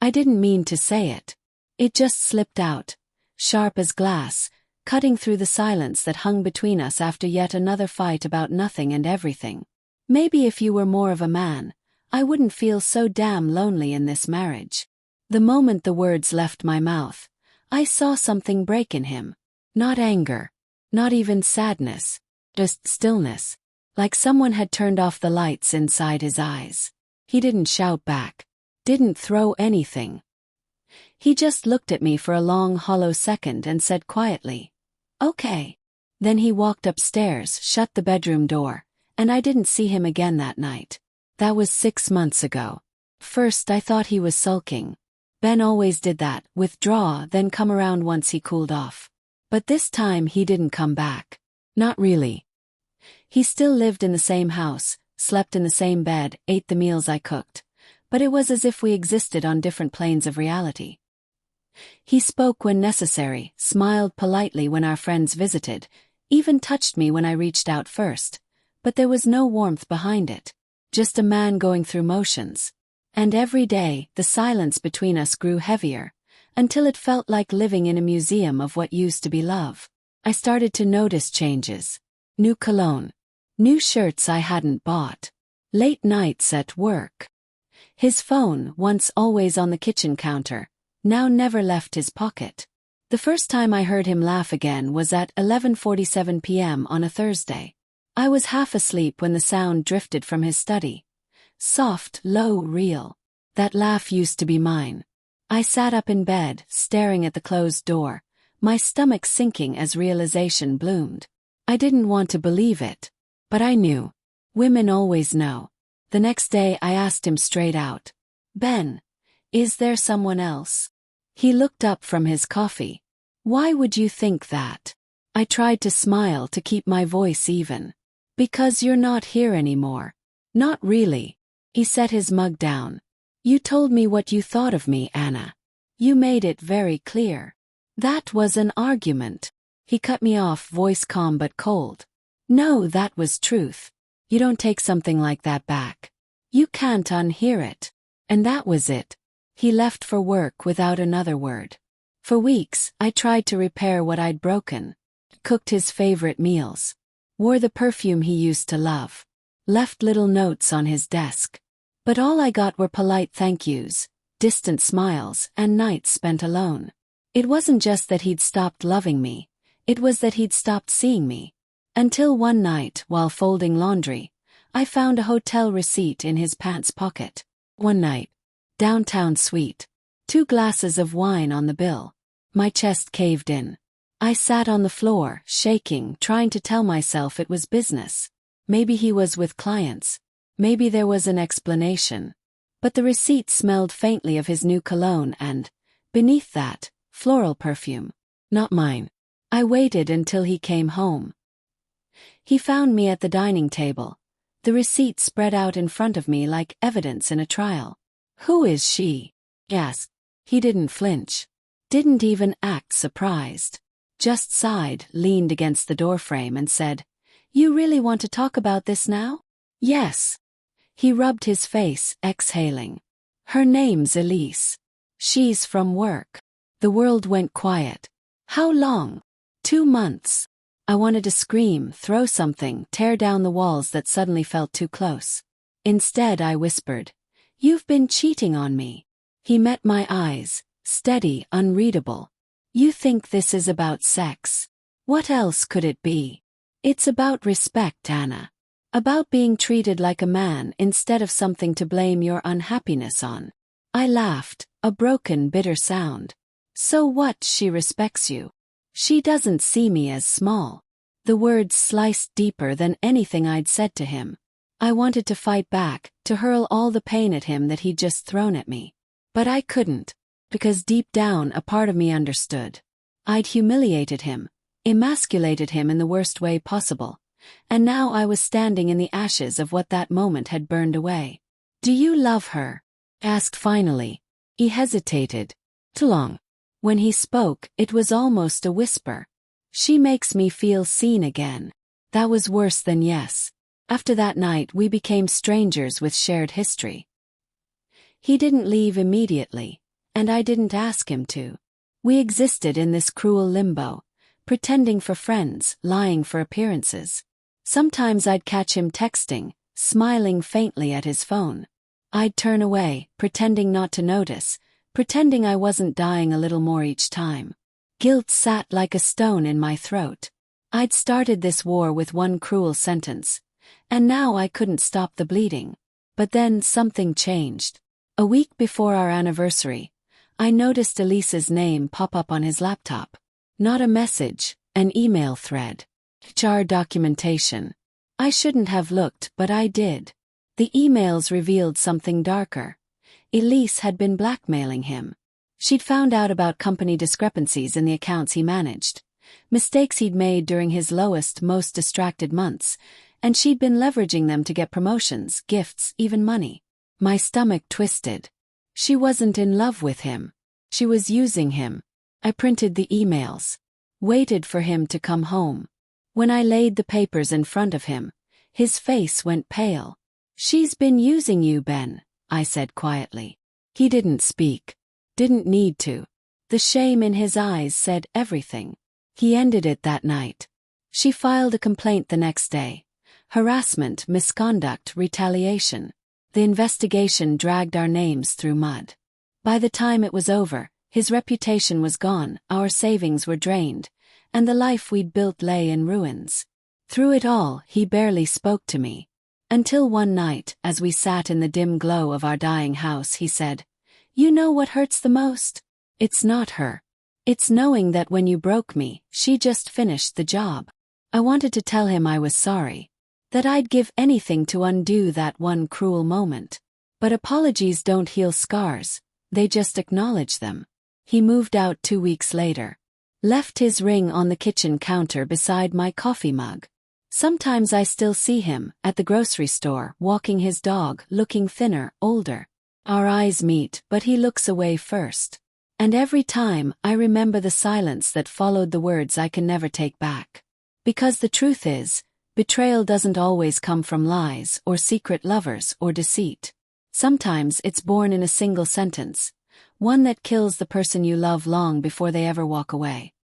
I didn't mean to say it. It just slipped out, sharp as glass, cutting through the silence that hung between us after yet another fight about nothing and everything. Maybe if you were more of a man, I wouldn't feel so damn lonely in this marriage. The moment the words left my mouth, I saw something break in him. Not anger, not even sadness, just stillness, like someone had turned off the lights inside his eyes. He didn't shout back, didn't throw anything. He just looked at me for a long hollow second and said quietly, "Okay." Then he walked upstairs, shut the bedroom door, and I didn't see him again that night. That was 6 months ago. First I thought he was sulking. Ben always did that, withdraw, then come around once he cooled off. But this time he didn't come back. Not really. He still lived in the same house, slept in the same bed, ate the meals I cooked. But it was as if we existed on different planes of reality. He spoke when necessary, smiled politely when our friends visited, even touched me when I reached out first. But there was no warmth behind it. Just a man going through motions. And every day, the silence between us grew heavier, until it felt like living in a museum of what used to be love. I started to notice changes. New cologne. New shirts I hadn't bought. Late nights at work. His phone, once always on the kitchen counter, now never left his pocket. The first time I heard him laugh again was at 11:47 p.m. on a Thursday. I was half asleep when the sound drifted from his study. Soft, low, real. That laugh used to be mine. I sat up in bed, staring at the closed door, my stomach sinking as realization bloomed. I didn't want to believe it. But I knew. Women always know. The next day I asked him straight out, "Ben, is there someone else?" He looked up from his coffee. "Why would you think that?" I tried to smile to keep my voice even. "Because you're not here anymore." "Not really." He set his mug down. "You told me what you thought of me, Anna. You made it very clear." "That was an argument." He cut me off, voice calm but cold. "No, that was truth. You don't take something like that back. You can't unhear it." And that was it. He left for work without another word. For weeks, I tried to repair what I'd broken. Cooked his favorite meals. Wore the perfume he used to love. Left little notes on his desk. But all I got were polite thank yous, distant smiles, and nights spent alone. It wasn't just that he'd stopped loving me. It was that he'd stopped seeing me. Until one night, while folding laundry, I found a hotel receipt in his pants pocket. One night. Downtown suite. 2 glasses of wine on the bill. My chest caved in. I sat on the floor, shaking, trying to tell myself it was business. Maybe he was with clients. Maybe there was an explanation. But the receipt smelled faintly of his new cologne and, beneath that, floral perfume. Not mine. I waited until he came home. He found me at the dining table. The receipt spread out in front of me like evidence in a trial. "Who is she?" he asked. He didn't flinch. Didn't even act surprised. Just sighed, leaned against the doorframe and said, "You really want to talk about this now?" "Yes." He rubbed his face, exhaling. "Her name's Elise. She's from work." The world went quiet. "How long?" 2 months. I wanted to scream, throw something, tear down the walls that suddenly felt too close. Instead I whispered, "You've been cheating on me." He met my eyes, steady, unreadable. "You think this is about sex? What else could it be?" "It's about respect, Anna. About being treated like a man instead of something to blame your unhappiness on." I laughed, a broken, bitter sound. "So what? She respects you. She doesn't see me as small." The words sliced deeper than anything I'd said to him. I wanted to fight back, to hurl all the pain at him that he'd just thrown at me. But I couldn't, because deep down a part of me understood. I'd humiliated him, emasculated him in the worst way possible, and now I was standing in the ashes of what that moment had burned away. "Do you love her?" asked finally. He hesitated. Too long. When he spoke, it was almost a whisper. "She makes me feel seen again." That was worse than yes. After that night we became strangers with shared history. He didn't leave immediately. and I didn't ask him to. We existed in this cruel limbo, pretending for friends, lying for appearances. Sometimes I'd catch him texting, smiling faintly at his phone. I'd turn away, pretending not to notice, pretending I wasn't dying a little more each time. Guilt sat like a stone in my throat. I'd started this war with one cruel sentence, and now I couldn't stop the bleeding. But then something changed. A week before our anniversary, I noticed Elise's name pop up on his laptop. Not a message, an email thread. HR documentation. I shouldn't have looked, but I did. The emails revealed something darker. Elise had been blackmailing him. She'd found out about company discrepancies in the accounts he managed, mistakes he'd made during his lowest, most distracted months, and she'd been leveraging them to get promotions, gifts, even money. My stomach twisted. She wasn't in love with him. She was using him. I printed the emails. Waited for him to come home. When I laid the papers in front of him, his face went pale. "She's been using you, Ben," I said quietly. He didn't speak. Didn't need to. The shame in his eyes said everything. He ended it that night. She filed a complaint the next day. Harassment, misconduct, retaliation. The investigation dragged our names through mud. By the time it was over, his reputation was gone, our savings were drained, and the life we'd built lay in ruins. Through it all, he barely spoke to me. Until one night, as we sat in the dim glow of our dying house, he said, "You know what hurts the most? It's not her. It's knowing that when you broke me, she just finished the job." I wanted to tell him I was sorry, that I'd give anything to undo that one cruel moment. But apologies don't heal scars, they just acknowledge them. He moved out 2 weeks later. Left his ring on the kitchen counter beside my coffee mug. Sometimes I still see him, at the grocery store, walking his dog, looking thinner, older. Our eyes meet, but he looks away first. And every time, I remember the silence that followed the words I can never take back. Because the truth is, betrayal doesn't always come from lies, or secret lovers, or deceit. Sometimes it's born in a single sentence, one that kills the person you love long before they ever walk away.